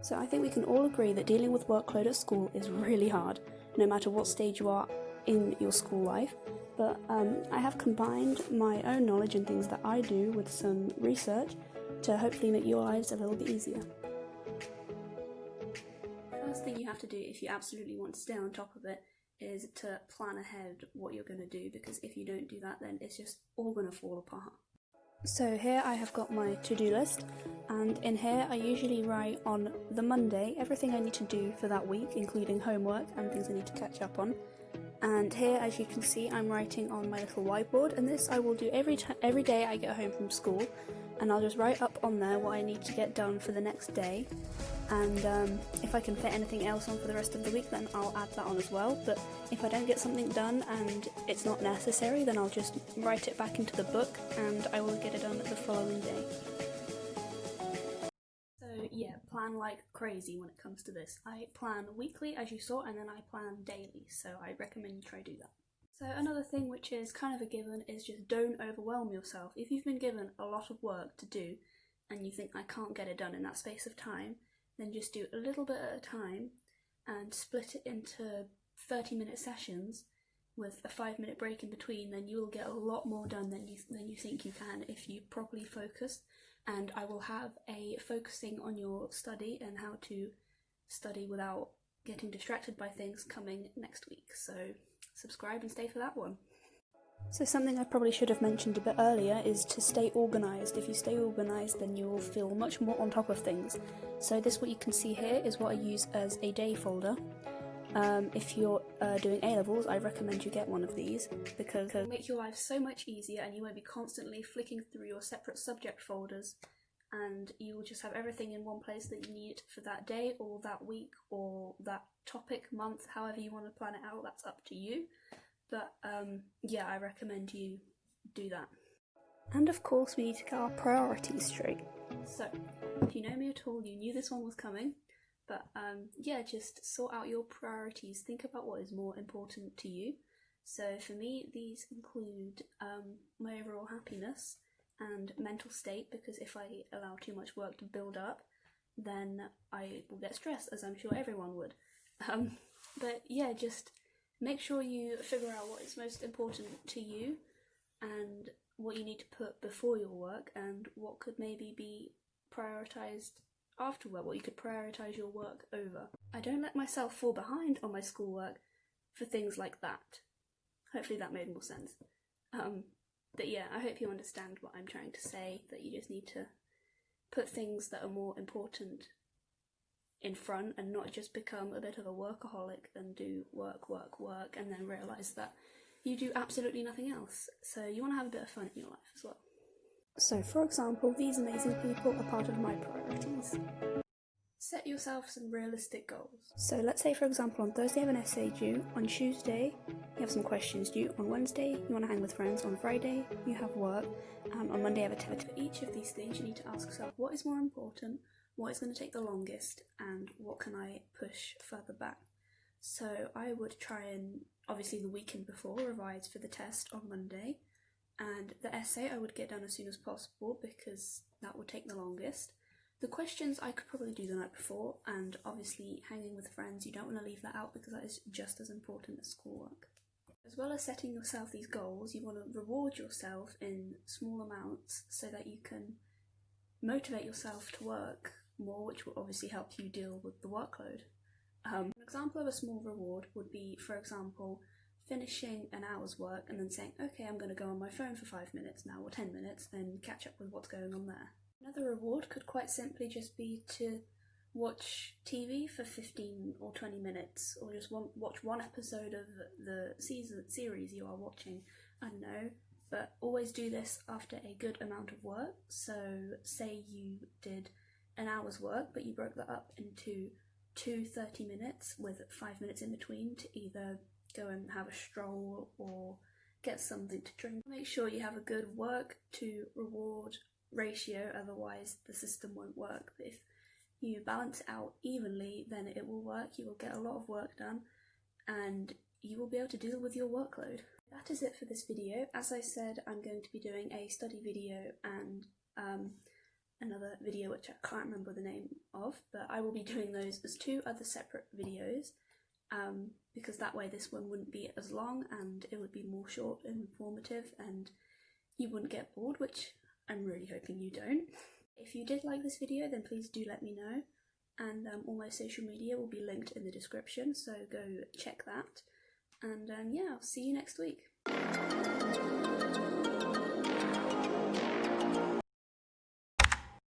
So I think we can all agree that dealing with workload at school is really hard, no matter what stage you are in your school life. But I have combined my own knowledge and things that I do with some research to hopefully make your lives a little bit easier. First thing you have to do if you absolutely want to stay on top of it is to plan ahead what you're going to do, because if you don't do that, then it's just all going to fall apart. So here I have got my to-do list, and in here I usually write on the Monday everything I need to do for that week, including homework and things I need to catch up on. And here, as you can see, I'm writing on my little whiteboard, and this I will do every day I get home from school, and I'll just write up on there what I need to get done for the next day. And if I can fit anything else on for the rest of the week, then I'll add that on as well. But if I don't get something done and it's not necessary, then I'll just write it back into the book and I will get it done the following day. So yeah, plan like crazy when it comes to this. I plan weekly, as you saw, and then I plan daily, so I recommend you try to do that. So another thing which is kind of a given is just don't overwhelm yourself. If you've been given a lot of work to do and you think I can't get it done in that space of time, then just do a little bit at a time and split it into 30-minute sessions with a 5-minute break in between. Then you will get a lot more done than you think you can if you properly focus. And I will have a focusing on your study and how to study without getting distracted by things coming next week. So subscribe and stay for that one. So something I probably should have mentioned a bit earlier is to stay organised. If you stay organised, then you will feel much more on top of things. So this, what you can see here, is what I use as a day folder. If you're doing A-levels, I recommend you get one of these because it'll make your life so much easier and you won't be constantly flicking through your separate subject folders, and you will just have everything in one place that you need for that day or that week or that topic, month, however you want to plan it out. That's up to you. But yeah, I recommend you do that. And of course we need to get our priorities straight. So, if you know me at all, you knew this one was coming. But yeah, just sort out your priorities. Think about what is more important to you. So for me, these include my overall happiness and mental state, because if I allow too much work to build up, then I will get stressed, as I'm sure everyone would. But yeah, just make sure you figure out what is most important to you and what you need to put before your work and what could maybe be prioritised after work, what you could prioritise your work over. I don't let myself fall behind on my schoolwork for things like that. Hopefully that made more sense. But yeah, I hope you understand what I'm trying to say, that you just need to put things that are more important in front and not just become a bit of a workaholic and do work and then realise that you do absolutely nothing else. So you want to have a bit of fun in your life as well. So for example, these amazing people are part of my priorities. Set yourself some realistic goals. So let's say for example on Thursday you have an essay due, on Tuesday you have some questions due, on Wednesday you want to hang with friends, on Friday you have work, and on Monday you have a test. For each of these things you need to ask yourself what is more important, what is going to take the longest, and what can I push further back. So I would try and, obviously the weekend before, revise for the test on Monday, and the essay I would get done as soon as possible because that would take the longest. The questions I could probably do the night before, and obviously hanging with friends, you don't want to leave that out because that is just as important as schoolwork. As well as setting yourself these goals, you want to reward yourself in small amounts so that you can motivate yourself to work more, which will obviously help you deal with the workload. An example of a small reward would be, for example, finishing an hour's work and then saying, okay, I'm going to go on my phone for 5 minutes now or 10 minutes and catch up with what's going on there. Another reward could quite simply just be to watch TV for 15 or 20 minutes, or just watch one episode of the series you are watching. I don't know, but always do this after a good amount of work. So say you did an hour's work, but you broke that up into 2 30 minutes with 5 minutes in between to either go and have a stroll or get something to drink. Make sure you have a good work to reward ratio, otherwise the system won't work. But if you balance it out evenly, then it will work. You will get a lot of work done and you will be able to deal with your workload. That is it for this video. As I said, I'm going to be doing a study video and another video which I can't remember the name of, of, but I will be doing those as 2 other separate videos, because that way this one wouldn't be as long and it would be more short and informative and you wouldn't get bored, which I'm really hoping you don't. If you did like this video, then please do let me know, and all my social media will be linked in the description, so go check that. And yeah, I'll see you next week.